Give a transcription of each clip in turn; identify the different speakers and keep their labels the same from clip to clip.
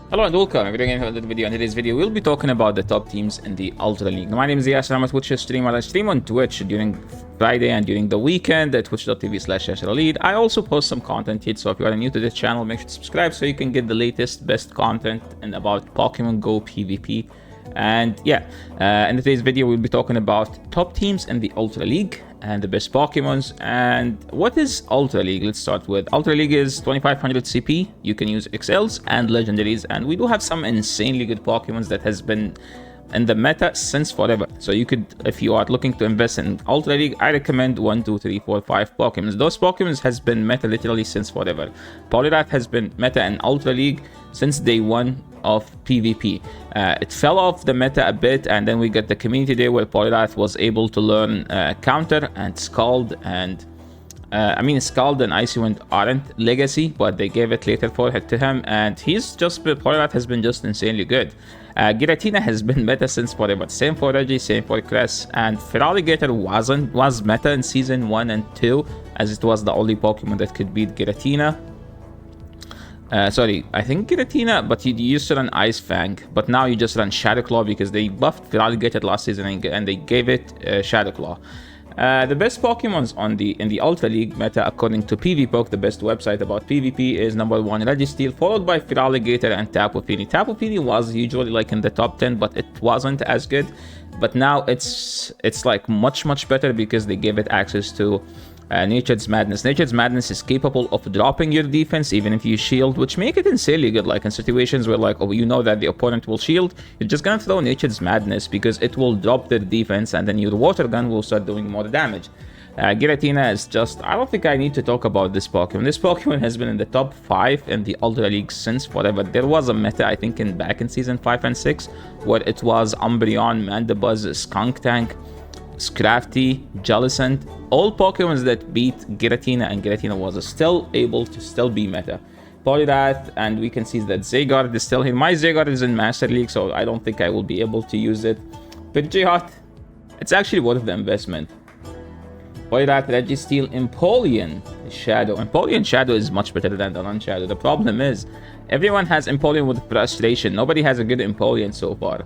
Speaker 1: Hello and welcome. We're doing another video. In today's video, we'll be talking about the top teams in the Ultra League. My name is Yasser. I'm a Twitch streamer. I stream on Twitch during Friday and during the weekend at twitch.tv/YasserElite. I also post some content here, so if you are new to this channel, make sure to subscribe so you can get the latest, best content and about Pokemon GO PvP. And yeah, in today's video, we'll be talking about top teams in the Ultra League and the best Pokemons. And what is Ultra League? Let's start with Ultra League is 2500 CP. You can use XLs and legendaries, and we do have some insanely good Pokemons that has been in the meta since forever. So you could, if you are looking to invest in Ultra League, I recommend 1, 2, 3, 4, 5 Pokemons. Those Pokemons has been meta literally since forever. Poliwrath has been meta in Ultra League since day one of PvP. It fell off the meta a bit, and then we got the community day where Poliwrath was able to learn Counter and Scald, and Scald and Icy Wind aren't legacy, but they gave it later for to him, and Poliwrath has been just insanely good. Giratina has been meta since forever. Same for Reggie, same for Cress, and Feraligatr was meta in season 1 and 2, as it was the only Pokemon that could beat Giratina. Sorry, I think Giratina, but you used to run Ice Fang, but now you just run Shadow Claw because they buffed Feraligatr last season and they gave it Shadow Claw. The best Pokemons in the Ultra League meta, according to PvPoke, the best website about PvP, is number 1 Registeel, followed by Feraligatr and Tapu Fini. Tapu Fini was usually like in the top 10, but it wasn't as good. But now it's like much better because they gave it access to Nature's Madness. Nature's Madness is capable of dropping your defense even if you shield, which make it insanely good. Like in situations where you know that the opponent will shield, you're just gonna throw Nature's Madness because it will drop their defense, and then your water gun will start doing more damage. Giratina is just, I don't think I need to talk about this Pokemon. This Pokemon has been in the top 5 in the Ultra League since forever. There was a meta, I think, back in season 5 and 6, where it was Umbreon, Mandibuzz, Skuntank, Scrafty, Jellicent, all Pokemons that beat Giratina, and Giratina was still able to be meta. Poliwrath, and we can see that Zygarde is still here. My Zygarde is in Master League, so I don't think I will be able to use it. Pidgeot, it's actually worth the investment. Poliwrath, Registeel, Empoleon Shadow. Empoleon Shadow is much better than the non-Shadow. The problem is, everyone has Empoleon with Frustration. Nobody has a good Empoleon so far.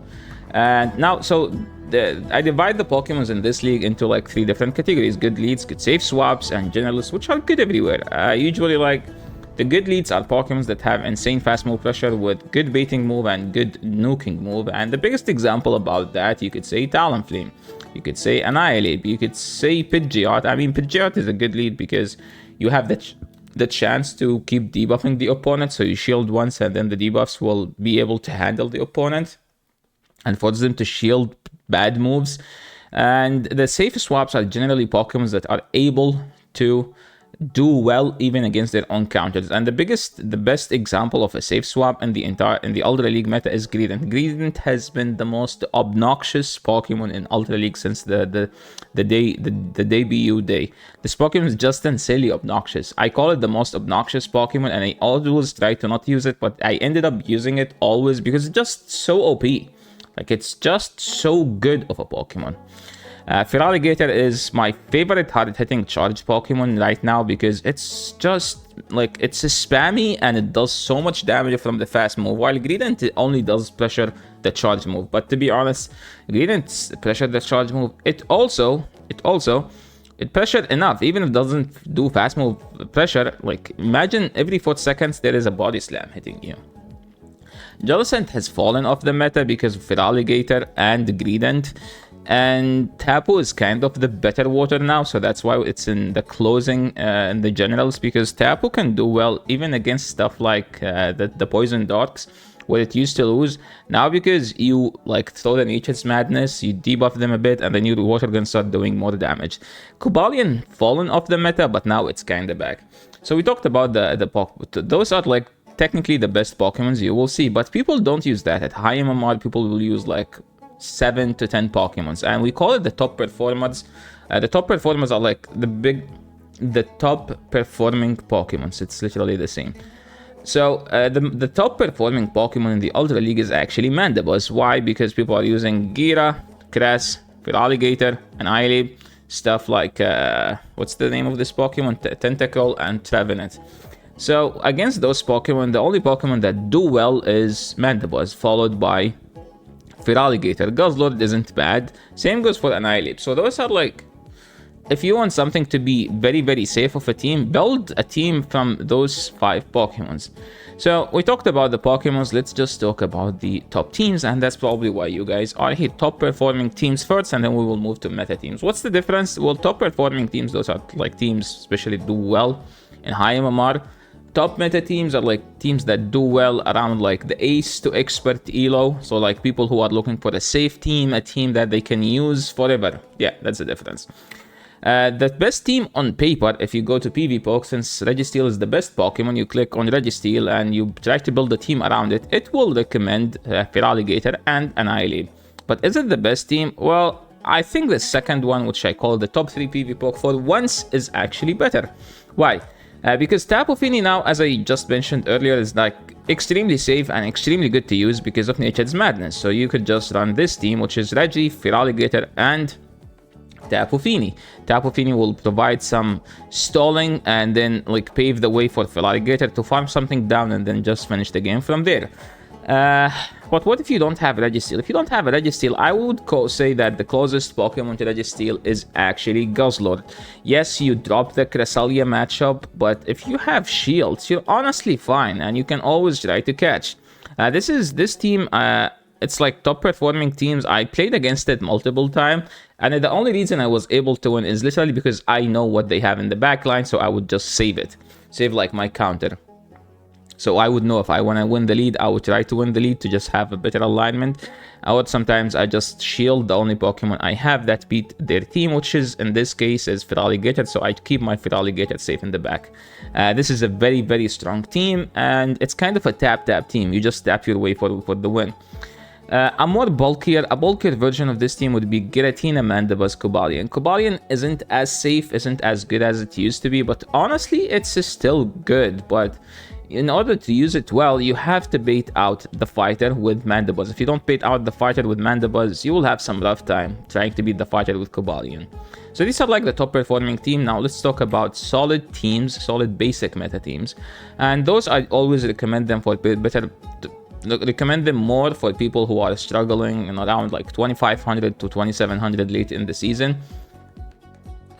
Speaker 1: And now, I divide the Pokemons in this league into like 3 different categories: good leads, good safe swaps, and generalists, which are good everywhere. Usually, like, the good leads are Pokemons that have insane fast move pressure with good baiting move and good nuking move. And the biggest example about that, you could say Talonflame, you could say Annihilate, you could say Pidgeot. I mean, Pidgeot is a good lead because you have the chance to keep debuffing the opponent, so you shield once and then the debuffs will be able to handle the opponent and force them to shield bad moves. And the safe swaps are generally Pokemons that are able to do well even against their own counters. And the best example of a safe swap in the Ultra League meta is Greedent. Greedent has been the most obnoxious Pokemon in Ultra League since the debut day. This Pokemon is just insanely obnoxious. I call it the most obnoxious Pokemon, and I always try to not use it, but I ended up using it always because it's just so OP. Like, it's just so good of a Pokemon. Feraligatr is my favorite hard-hitting charge Pokemon right now because it's just, like, it's spammy and it does so much damage from the fast move, while Greedent only does pressure the charge move. But to be honest, Greedent's pressure the charge move, it pressured enough, even if it doesn't do fast move pressure. Like, imagine every 4 seconds there is a body slam hitting you. Jellicent has fallen off the meta because of Feraligatr and Greedent, and Tapu is kind of the better water now, so that's why it's in the closing in the generals, because Tapu can do well even against stuff like the Poison Darks, where it used to lose. Now, because you like throw the Nature's Madness, you debuff them a bit, and then your water gun start doing more damage. Cobalion fallen off the meta, but now it's kind of back. So we talked about those are like technically the best Pokemons you will see, but people don't use that. At high MMR, people will use like 7 to 10 Pokemons, and we call it the top performers. The top performers are like the top performing Pokemons. It's literally the same. So the top performing Pokemon in the Ultra League is actually Mandibuzz. Why? Because people are using Gira, Cress, Feraligatr, and stuff like what's the name of this Pokemon? Tentacle and Trevenant. So against those Pokemon, the only Pokemon that do well is Mandibuzz, followed by Feraligatr. Guzzlord isn't bad. Same goes for Annihilate. So those are like, if you want something to be very, very safe of a team, build a team from those 5 Pokemons. So we talked about the Pokemons, let's just talk about the top teams, and that's probably why you guys are here. Top performing teams first, and then we will move to meta teams. What's the difference? Well, top performing teams, those are like teams especially do well in high MMR. Top meta teams are like teams that do well around like the ace to expert elo. So like people who are looking for a safe team, a team that they can use forever. Yeah, that's the difference. The best team on paper, if you go to PvP, since Registeel is the best Pokemon, you click on Registeel and you try to build a team around it, it will recommend Feraligatr and Annihilate. But is it the best team? Well, I think the second one, which I call the top 3 PvP for once, is actually better. Why? Because Tapu Fini now, as I just mentioned earlier, is like extremely safe and extremely good to use because of Nature's Madness. So you could just run this team, which is Reggie, Feraligatr, and Tapu Fini. Tapu Fini will provide some stalling and then like pave the way for Feraligatr to farm something down and then just finish the game from there. But what if you don't have Registeel? If you don't have a Registeel, I would say that the closest Pokemon to Registeel is actually Guzzlord. Yes, you drop the Cresselia matchup, but if you have shields, you're honestly fine and you can always try to catch. This team, it's like top performing teams. I played against it multiple times, and the only reason I was able to win is literally because I know what they have in the backline, so I would just save it. Save like my counter. So I would know if I want to win the lead, I would try to win the lead to just have a better alignment. Or sometimes I just shield the only Pokemon I have that beat their team, which is, in this case, is Feraligatr, so I keep my Feraligatr safe in the back. This is a very, very strong team, and it's kind of a tap-tap team. You just tap your way for the win. A bulkier version of this team would be Giratina, Mandibuzz, Cobalion. Cobalion isn't as safe, isn't as good as it used to be, but honestly, it's still good. But in order to use it well, you have to bait out the fighter with Mandibuzz. If you don't bait out the fighter with Mandibuzz, you will have some rough time trying to beat the fighter with Cobalion. So these are like the top performing team. Now let's talk about solid teams, solid basic meta teams. And those I always recommend them for better... recommend them more for people who are struggling in around like 2500 to 2700 late in the season.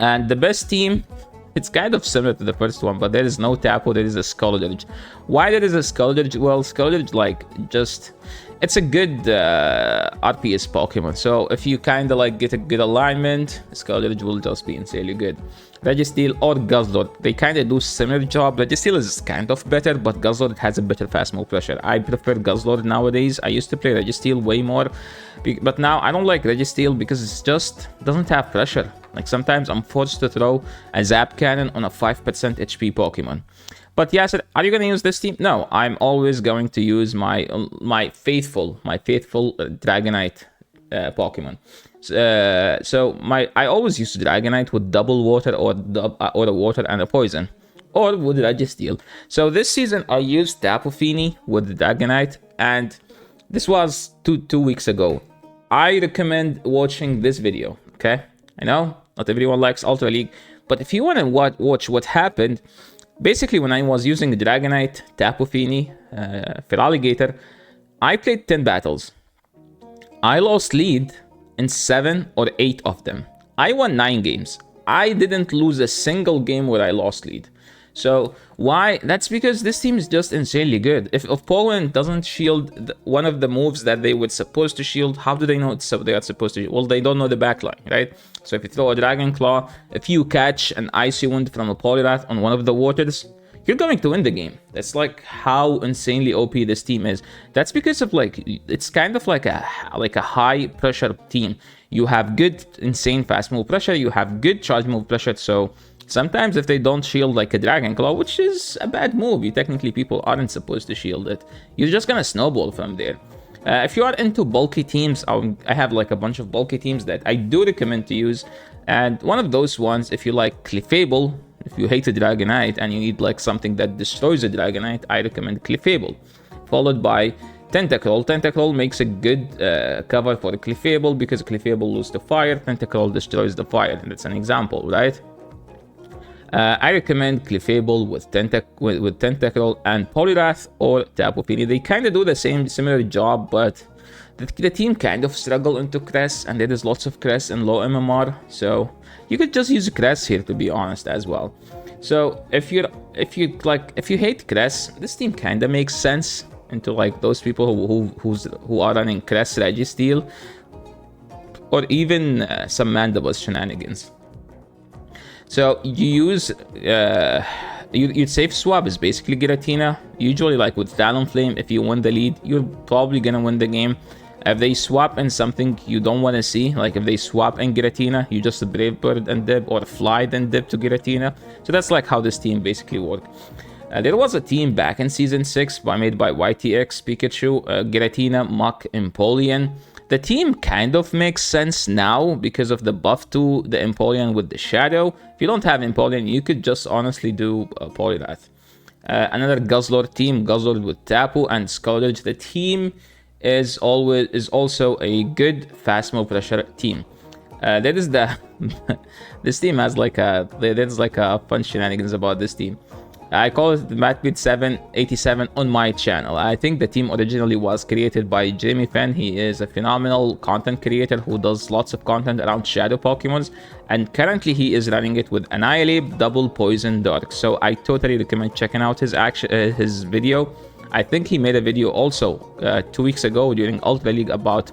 Speaker 1: And the best team, it's kind of similar to the first one, but there is no Tapu, there is a Scourge. Why there is a Scourge? Well, Scourge, like, just... it's a good RPS Pokemon, so if you kind of like get a good alignment, Scourge will just be insanely good. Registeel or Guzzlord, they kind of do similar job. Registeel is kind of better, but Guzzlord has a better fast move pressure. I prefer Guzzlord nowadays. I used to play Registeel way more, but now I don't like Registeel because it just doesn't have pressure. Like sometimes I'm forced to throw a Zap Cannon on a 5% HP Pokemon. But yes, are you going to use this team? No, I'm always going to use my faithful Dragonite Pokemon. I always use Dragonite with double water or a water and a poison, or with Registeel. So this season I used Tapu Fini with Dragonite, and this was two weeks ago. I recommend watching this video. Okay, I know not everyone likes Ultra League, but if you want to watch what happened. Basically, when I was using Dragonite, Tapu Fini, Feraligatr, I played 10 battles. I lost lead in 7 or 8 of them. I won 9 games. I didn't lose a single game where I lost lead. So why? That's because this team is just insanely good. If opponent doesn't shield one of the moves that they were supposed to shield, how do they know they are supposed to? Well, they don't know the backline, right? So if you throw a Dragon Claw, if you catch an Icy Wind from a Poliwrath on one of the waters, you're going to win the game. That's like how insanely OP this team is. That's because of like, it's kind of like a high pressure team. You have good, insane fast move pressure. You have good charge move pressure. So sometimes if they don't shield like a Dragon Claw, which is a bad move, technically people aren't supposed to shield it, you're just gonna snowball from there. If you are into bulky teams, I have like a bunch of bulky teams that I do recommend to use. And one of those ones, if you like Clefable, if you hate a Dragonite and you need like something that destroys a Dragonite, I recommend Clefable. Followed by Tentacruel. Tentacruel makes a good cover for Clefable because Clefable loses the fire, Tentacruel destroys the fire, and that's an example, right? I recommend Clefable with Tentacle and Poliwrath or Tapu Fini. They kind of do the similar job, but the team kind of struggle into Cress, and there is lots of Cress and low MMR, so you could just use Cress here, to be honest, as well. So if you hate Cress, this team kind of makes sense into like those people who are running Cress, Registeel, or even some Mandibus shenanigans. So you use you'd safe swap is basically Giratina. Usually, like with Talonflame, if you win the lead, you're probably gonna win the game. If they swap in something you don't want to see, like if they swap in Giratina, you just Brave Bird and dip, or Fly then dip to Giratina. So that's like how this team basically worked. There was a team back in Season 6 made by YTX, Pikachu, Giratina, Muk, Empoleon. The team kind of makes sense now because of the buff to the Empoleon with the Shadow. If you don't have Empoleon, you could just honestly do Poliwrath. Another Guzzlord team, Guzzlord with Tapu and Scourge. The team is also a good fast move pressure team. That is this team has there's like a fun shenanigans about this team. I call it the Matbeat 787 on my channel. I think the team originally was created by Jamie Fenn. He is a phenomenal content creator who does lots of content around Shadow Pokemons, and currently he is running it with Annihilate, Double Poison, Dark. So I totally recommend checking out his video. I think he made a video also 2 weeks ago during Ultra League about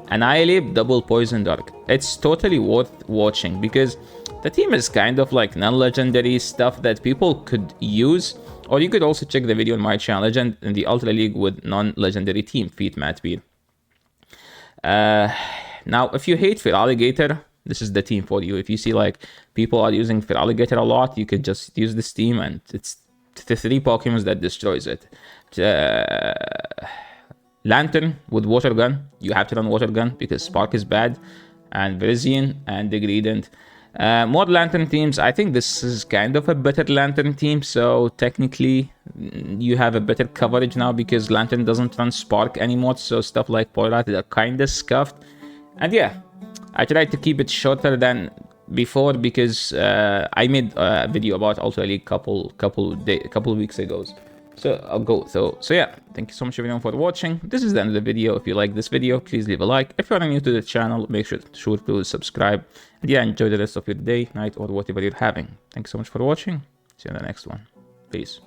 Speaker 1: Annihilate, Double Poison, Dark. It's totally worth watching because the team is kind of like non-legendary stuff that people could use. Or you could also check the video on my channel, Legend in the Ultra League with non-legendary team, Feet Matbeat. Now, if you hate Feraligatr, this is the team for you. If you see like people are using Feraligatr a lot, you could just use this team, and it's the 3 Pokemon that destroys it. Lantern with Water Gun. You have to run Water Gun because Spark is bad. And Virizion and Degradant. More Lantern teams. I think this is kind of a better Lantern team. So technically, you have a better coverage now because Lantern doesn't run Spark anymore. So stuff like Poliwrath are kind of scuffed. And yeah, I tried to keep it shorter than before because I made a video about Ultra League couple weeks ago. So yeah, thank you so much everyone for watching. This is the end of the video. If you like this video, please leave a like. If you are new to the channel, make sure to subscribe. And yeah, enjoy the rest of your day, night, or whatever you're having. Thank you so much for watching. See you in the next one. Peace.